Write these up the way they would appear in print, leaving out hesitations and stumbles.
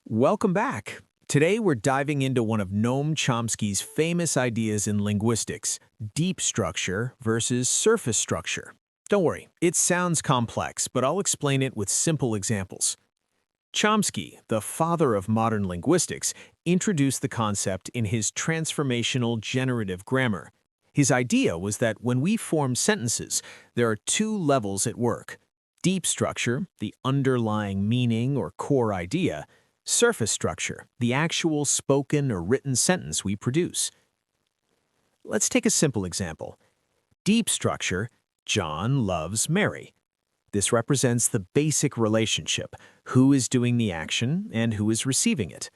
Welcome back. Today we're diving into one of Noam Chomsky's famous ideas in linguistics, deep structure versus surface structure. Don't worry, it sounds complex, but I'll explain it with simple examples. Chomsky, the father of modern linguistics, introduced the concept in his Transformational-Generative grammar. His idea was that when we form sentences, there are two levels at work: deep structure, the underlying meaning or core idea; surface structure, the actual spoken or written sentence we produce. Let's take a simple example. Deep structure: John loves Mary. This represents the basic relationship, who is doing the action and who is receiving it.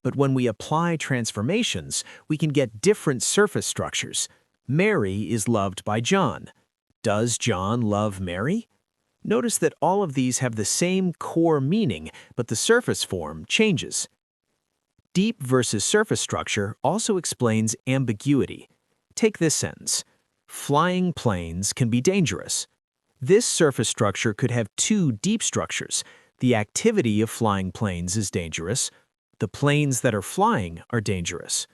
But when we apply transformations, we can get different surface structures. Mary is loved by John. Does John love Mary? Notice that all of these have the same core meaning, but the surface form changes. Deep versus surface structure also explains ambiguity. Take this sentence: flying planes can be dangerous. This surface structure could have two deep structures. The activity of flying planes is dangerous. The planes that are flying are dangerous.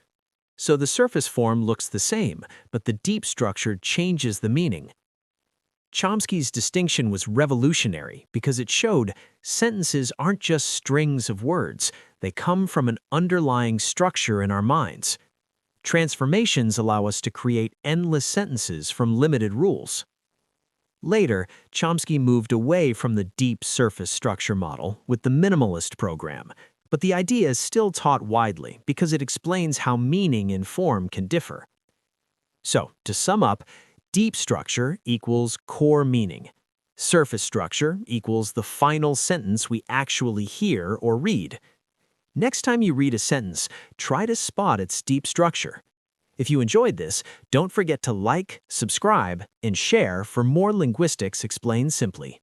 So the surface form looks the same, but the deep structure changes the meaning. Chomsky's distinction was revolutionary because it showed sentences aren't just strings of words, they come from an underlying structure in our minds. Transformations allow us to create endless sentences from limited rules. Later, Chomsky moved away from the deep surface structure model with the minimalist program, but the idea is still taught widely because it explains how meaning and form can differ. So, to sum up, deep structure equals core meaning. Surface structure equals the final sentence we actually hear or read. Next time you read a sentence, try to spot its deep structure. If you enjoyed this, don't forget to like, subscribe, and share for more linguistics explained simply.